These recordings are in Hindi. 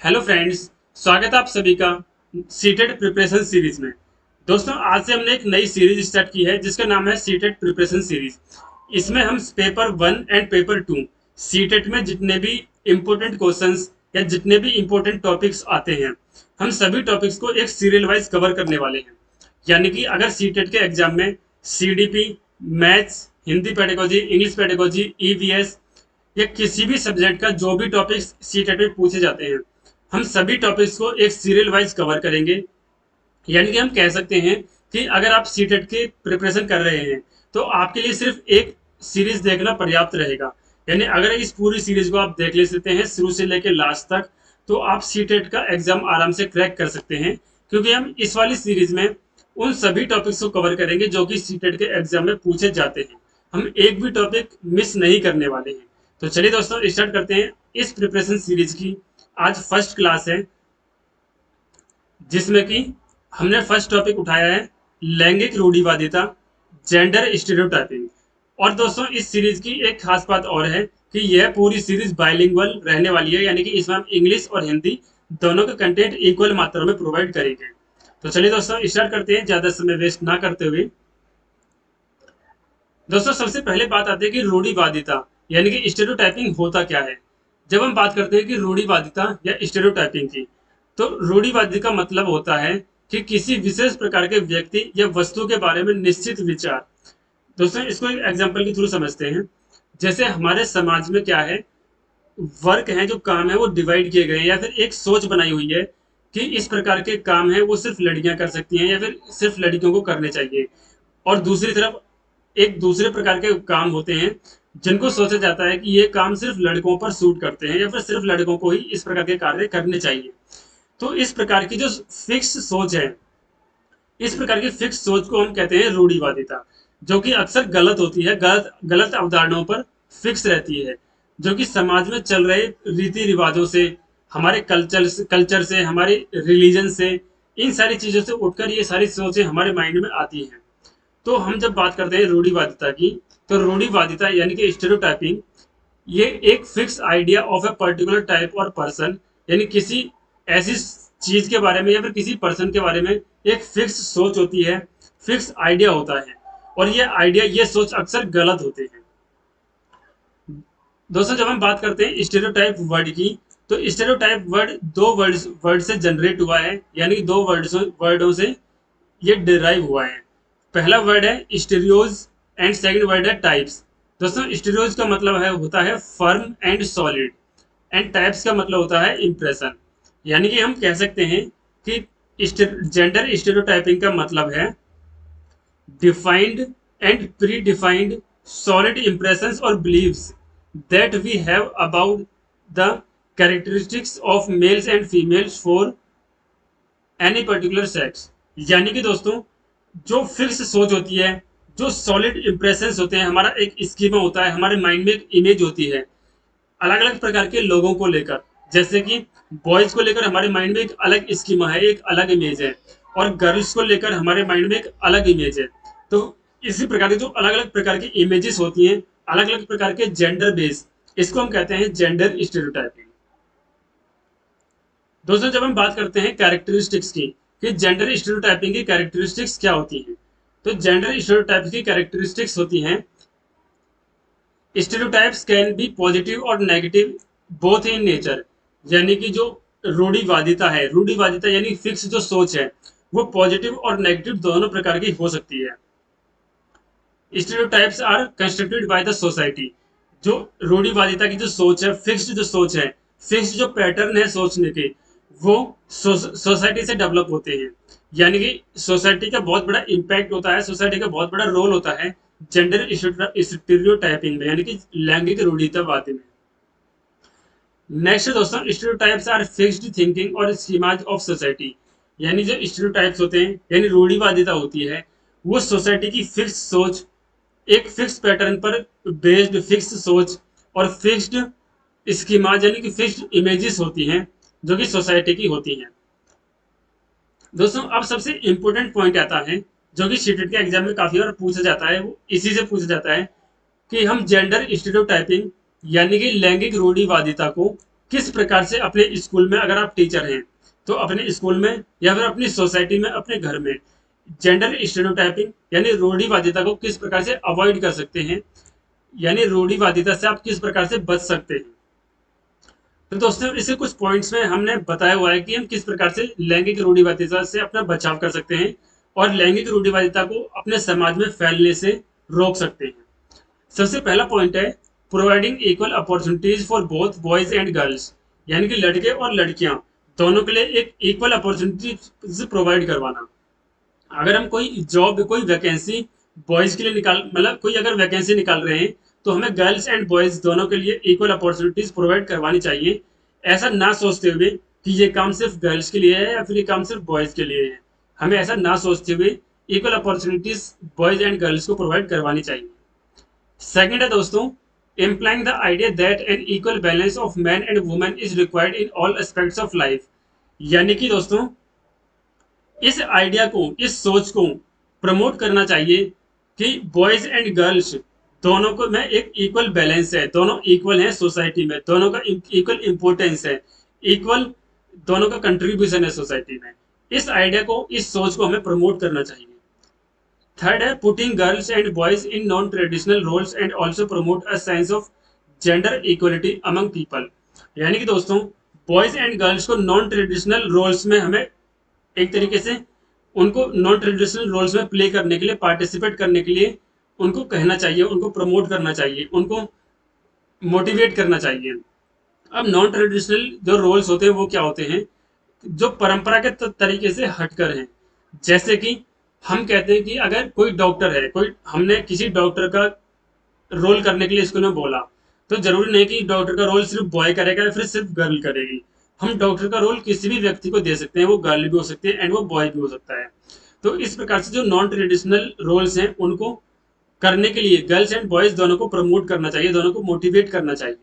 हेलो फ्रेंड्स, स्वागत है आप सभी का सीटेट प्रिपरेशन सीरीज में। दोस्तों, आज से हमने एक नई सीरीज स्टार्ट की है जिसका नाम है सीटेट प्रिपरेशन सीरीज। इसमें हम पेपर 1 एंड पेपर 2 सीटेट में जितने भी इम्पोर्टेंट क्वेश्चंस या जितने भी इम्पोर्टेंट टॉपिक्स आते हैं, हम सभी टॉपिक्स को एक सीरियल वाइज कवर करने वाले हैं। यानी कि अगर सीटेट के एग्जाम में CDP, maths, Hindi pedagogy, English pedagogy, EVS या किसी भी सब्जेक्ट का जो भी टॉपिक्स सीटेट में पूछे जाते हैं, हम सभी टॉपिक्स को एक सीरियल वाइज कवर करेंगे। यानी कि हम कह सकते हैं कि अगर आप सीटेट की प्रिपरेशन कर रहे हैं तो आपके लिए सिर्फ एक सीरीज देखना पर्याप्त रहेगा। यानी अगर इस पूरी सीरीज को आप देख ले सकते हैं शुरू से लेकर लास्ट तक, तो आप सीटेट का एग्जाम आराम से क्रैक कर सकते हैं, क्योंकि हम इस वाली सीरीज में उन सभी टॉपिक्स को कवर करेंगे जो कि सीटेट के एग्जाम में पूछे जाते हैं। हम एक भी टॉपिक मिस नहीं करने वाले हैं। तो चलिए दोस्तों, स्टार्ट करते हैं इस प्रिपरेशन सीरीज की। आज फर्स्ट क्लास है जिसमें कि हमने फर्स्ट टॉपिक उठाया है लैंगिक रूढ़िवादिता, जेंडर स्टीरियोटाइपिंग। और दोस्तों, इस सीरीज की एक खास बात और है कि यह पूरी सीरीज बाइलिंगुअल रहने वाली है, यानी कि इसमें हम इंग्लिश और हिंदी दोनों का कंटेंट इक्वल मात्रा में प्रोवाइड करेंगे। तो चलिए दोस्तों, स्टार्ट करते हैं ज्यादा समय वेस्ट ना करते हुए। दोस्तों, सबसे पहले बात आती है कि रूढ़िवादिता यानी कि स्टेरियोटाइपिंग होता क्या है। जब हम बात करते हैं कि रूढ़िवादिता या स्टेरियोटाइपिंग की, तो रूढ़िवादी का मतलब होता है कि किसी विशेष प्रकार के व्यक्ति या वस्तु के बारे में निश्चित विचार। दोस्तों, इसको एक एग्जांपल के थ्रू समझते हैं। जैसे हमारे समाज में क्या है, वर्क है, जो काम है वो डिवाइड किए गए हैं, या फिर एक सोच बनाई हुई है कि इस प्रकार के काम है वो सिर्फ लड़कियां कर सकती हैं या फिर सिर्फ लड़कियों को करने चाहिए। और दूसरी तरफ एक दूसरे प्रकार के काम होते हैं जिनको सोचा जाता है कि ये काम सिर्फ लड़कों पर सूट करते हैं या फिर सिर्फ लड़कों को ही इस प्रकार के कार्य करने चाहिए। तो इस प्रकार की जो फिक्स सोच है, इस प्रकार की फिक्स सोच को हम कहते हैं रूढ़िवादिता, जो कि अक्सर गलत होती है, गलत गलत अवधारणाओं पर फिक्स रहती है, जो कि समाज में चल रहे रीति रिवाजों से, हमारे कल्चर से, हमारे रिलीजन से, इन सारी चीजों से उठकर ये सारी सोचें हमारे माइंड में आती हैं। तो हम जब बात करते हैं रूढ़िवादिता की, तो रूढ़िवादिता यानी कि स्टेरियोटाइपिंग, ये एक fix idea of a particular type और पर्सन, यानी किसी ऐसी चीज के बारे में या फिर किसी पर्सन के बारे में एक फिक्स सोच होती है, फिक्स आइडिया होता है। और ये आइडिया, ये सोच अक्सर गलत होते हैं। दोस्तों, जब हम बात करते हैं स्टेरियोटाइप वर्ड की, तो स्टेरियोटाइप वर्ड दो वर्ड से जनरेट हुआ है, यानी दो वर्डों से ये डिराइव हुआ है। पहला वर्ड है स्टीरियोज एंड सेकंड वर्ड है टाइप्स। दोस्तों, स्टीरियोज का मतलब है होता है firm and solid, and types का मतलब होता है इंप्रेशन। यानी कि हम कह सकते हैं कि जेंडर स्टीरियोटाइपिंग का मतलब है defined and pre defined solid impressions और beliefs that we have about the characteristics of males and females for any particular sex. यानी कि दोस्तों, जो फिक्स सोच होती है, जो सॉलिड इंप्रेशंस होते हैं, हमारा एक स्कीमा होता है, हमारे माइंड में एक इमेज होती है अलग अलग प्रकार के लोगों को लेकर। जैसे कि बॉयज को लेकर हमारे माइंड में एक अलग स्कीमा है, एक अलग इमेज है, और गर्ल्स को लेकर हमारे माइंड में एक अलग इमेज है। तो इसी प्रकार की जो अलग अलग प्रकार की इमेजेस होती हैं, अलग अलग प्रकार के जेंडर बेस, इसको हम कहते हैं जेंडर स्टीरियोटाइपिंग। दोस्तों, जब हम बात करते हैं कैरेक्टरिस्टिक्स की कि जेंडर स्टीरियोटाइपिंग की कैरेक्टरिस्टिक्स क्या होती हैं, तो जेंडर स्टीरियोटाइप की कैरेक्टरिस्टिक्स होती हैं स्टीरियोटाइप्स कैन बी पॉजिटिव और नेगेटिव बोथ इन नेचर। यानी कि जो रूढ़िवादिता है, रूढ़िवादिता यानी फिक्स जो सोच है, वो पॉजिटिव और नेगेटिव दोनों प्रकार की हो सकती है। Stereotypes are constructed by the society. जो रूढ़िवादिता की जो सोच है, फिक्स्ड जो सोच है, फिक्स्ड जो पैटर्न है सोचने के, वो सोसाइटी से डेवलप होते हैं। यानी कि सोसाइटी का बहुत बड़ा इम्पैक्ट होता है, सोसाइटी का बहुत बड़ा रोल होता है जेंडर स्टीरियोटाइपिंग में, यानी कि लैंगिक रूढ़ितावाद में। नेक्स्ट दोस्तों, स्टीरियोटाइप्स आर फिक्स्ड थिंकिंग और स्कीमाज ऑफ सोसाइटी। यानी जो स्टीरियोटाइप्स होते हैं, यानी रूढ़िवादिता होती है, वो सोसाइटी की फिक्स सोच, एक फिक्स पैटर्न पर बेस्ड फिक्स सोच और फिक्स्ड स्कीमाज यानी कि फिक्स्ड इमेजेस होती हैं, जो कि सोसाइटी की होती हैं। दोस्तों, अब सबसे इंपॉर्टेंट पॉइंट आता है जो कि सीटेट के एग्जाम में काफी बार पूछा जाता है, वो इसी से पूछा जाता है कि हम जेंडर स्टीरियोटाइपिंग यानी कि लैंगिक रूढ़िवादिता को किस प्रकार से अपने स्कूल में, अगर आप टीचर हैं तो अपने स्कूल में या फिर अपनी सोसाइटी में, अपने घर में जेंडर स्टेरियोटाइपिंग यानी रूढ़िवादिता को किस प्रकार से अवॉइड कर सकते हैं, यानी रूढ़िवादिता से आप किस प्रकार से बच सकते हैं। तो दोस्तों इसे कुछ पॉइंट्स में हमने बताया हुआ है कि हम किस प्रकार से लैंगिक रूढ़िवादिता से अपना बचाव कर सकते हैं और लैंगिक रूढ़िवादिता को अपने समाज में फैलने से रोक सकते हैं। सबसे पहला पॉइंट है providing equal opportunities for both boys and girls, यानी कि लड़के और लड़कियां दोनों के लिए एक इक्वल अपॉर्चुनिटीज प्रोवाइड करवाना। अगर हम कोई जॉब, कोई वैकेंसी बॉयज के लिए निकाल, मतलब कोई अगर वैकेंसी निकाल रहे हैं तो हमें गर्ल्स एंड बॉयज दोनों के लिए इक्वल अपॉर्चुनिटीज प्रोवाइड करवानी चाहिए। ऐसा ना सोचते हुए कि ये काम सिर्फ गर्ल्स के लिए है या फिर ये काम सिर्फ बॉयज के लिए है, हमें ऐसा ना सोचते हुए equal opportunities boys and girls को प्रोवाइड करवानी चाहिए। सेकंड है दोस्तों implying the idea that an equal balance of men and women is required in all aspects of life, यानी कि दोस्तों इस आइडिया को, इस सोच को प्रमोट करना चाहिए कि बॉयज एंड गर्ल्स दोनों को में एक इक्वल बैलेंस है, दोनों इक्वल हैं सोसाइटी में, दोनों का इक्वल इंपॉर्टेंस है, इक्वल दोनों का कंट्रीब्यूशन है सोसाइटी में। इस आइडिया को, इस सोच को हमें प्रमोट करना चाहिए। थर्ड है putting girls and boys in non traditional roles and also promote a sense of gender equality among people, यानी कि दोस्तों बॉयज एंड गर्ल्स को नॉन ट्रेडिशनल रोल्स में हमें एक तरीके से उनको नॉन ट्रेडिशनल रोल्स में प्ले करने के लिए, पार्टिसिपेट करने के लिए उनको कहना चाहिए, उनको प्रमोट करना चाहिए, उनको मोटिवेट करना चाहिए। अब नॉन ट्रेडिशनल जो रोल्स होते हैं वो क्या होते हैं, जो परंपरागत तरीके से हटकर हैं। जैसे कि हम कहते हैं कि अगर कोई डॉक्टर है, कोई, हमने किसी डॉक्टर का रोल करने के लिए स्कूल में बोला, तो जरूरी नहीं कि डॉक्टर का रोल सिर्फ बॉय करेगा या फिर सिर्फ गर्ल करेगी। हम डॉक्टर का रोल किसी भी व्यक्ति को दे सकते हैं, वो गर्ल भी हो सकती है एंड वो बॉय भी हो सकता है। तो इस प्रकार से जो नॉन ट्रेडिशनल रोल्स हैं उनको करने के लिए गर्ल्स एंड बॉयज दोनों को प्रमोट करना चाहिए, दोनों को मोटिवेट करना चाहिए।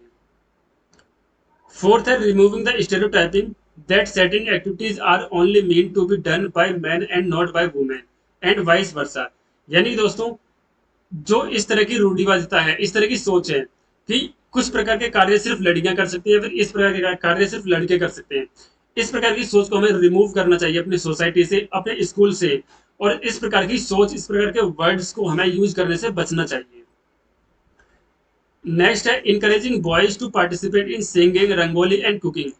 फोर्थ है removing the stereotyping that certain activities are only mean to be done by man and not by women and vice versa, यानी दोस्तों जो इस तरह की रूढ़िवादिता है, इस तरह की सोच है कि कुछ प्रकार के कार्य सिर्फ लड़कियां कर सकती है, फिर इस प्रकार के कार्य सिर्फ लड़के कर सकते हैं, इस प्रकार की सोच को हमें रिमूव करना चाहिए अपनी सोसाइटी से, अपने स्कूल से, और इस प्रकार की सोच, इस प्रकार के वर्ड्स को हमें यूज करने से बचना चाहिए। नेक्स्ट है encouraging boys to participate in singing, rangoli and cooking,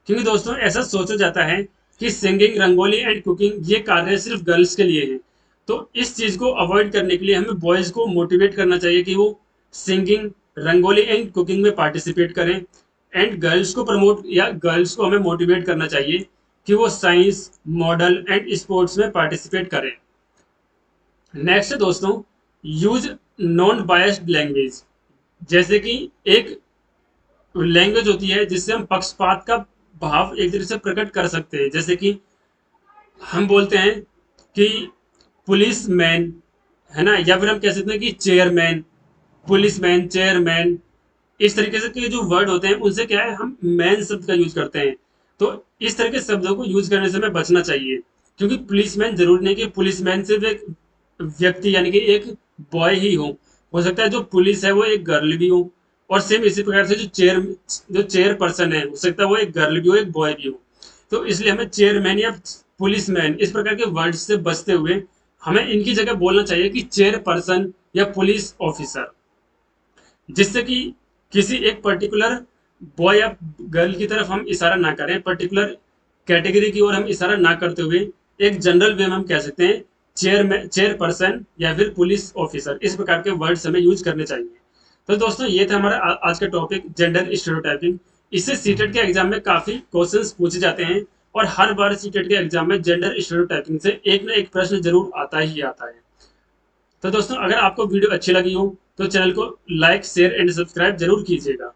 क्योंकि दोस्तों ऐसा सोचा जाता है कि सिंगिंग, रंगोली एंड कुकिंग ये कार्य सिर्फ गर्ल्स के लिए हैं। तो इस चीज को अवॉइड करने के लिए हमें बॉयज को मोटिवेट करना चाहिए कि वो सिंगिंग, रंगोली एंड कुकिंग में पार्टिसिपेट करें, एंड गर्ल्स को प्रमोट, या गर्ल्स को हमें मोटिवेट करना चाहिए कि वो साइंस, मॉडल एंड स्पोर्ट्स में पार्टिसिपेट करें। नेक्स्ट है दोस्तों यूज नॉन बायस्ड लैंग्वेज, जैसे कि एक लैंग्वेज होती है जिससे हम पक्षपात का भाव एक तरह से प्रकट कर सकते हैं। जैसे कि हम बोलते हैं कि पुलिस मैन, है ना, या फिर हम कह सकते हैं कि चेयरमैन, पुलिस मैन, चेयरमैन, इस तरीके से के जो वर्ड होते हैं उनसे क्या है, हम मैन शब्द का यूज करते हैं। तो इस तरह के शब्दों को यूज करने से हमें बचना चाहिए, क्योंकि पुलिस मैन जरूरी नहीं कि पुलिस मैन सिर्फ एक व्यक्ति यानी कि एक बॉय ही हो सकता है जो पुलिस है वो एक गर्ल भी हो, और सेम इसी प्रकार से जो चेयर पर्सन है हो सकता है वो एक गर्ल भी हो, एक बॉय भी हो। तो इसलिए हमें चेयरमैन या पुलिस मैन इस प्रकार के वर्ड से बचते हुए हमें इनकी जगह बोलना चाहिए कि चेयर पर्सन या पुलिस ऑफिसर, जिससे कि किसी एक पर्टिकुलर बॉय या गर्ल की तरफ हम इशारा ना करें, पर्टिकुलर कैटेगरी की ओर हम इशारा ना करते हुए एक जनरल वे में हम कह सकते हैं चेयर पर्सन या फिर पुलिस ऑफिसर, इस प्रकार के वर्ड्स हमें यूज करने चाहिए। तो दोस्तों ये था हमारा आज का टॉपिक जेंडर स्टेरियोटाइपिंग। इससे सीटेट के एग्जाम में काफी क्वेश्चंस पूछे जाते हैं, और हर बार सीटेट के एग्जाम में जेंडर स्टेरियोटाइपिंग से एक ना एक प्रश्न जरूर आता ही आता है। तो दोस्तों अगर आपको वीडियो अच्छी लगी हो तो चैनल को लाइक, शेयर एंड सब्सक्राइब जरूर कीजिएगा।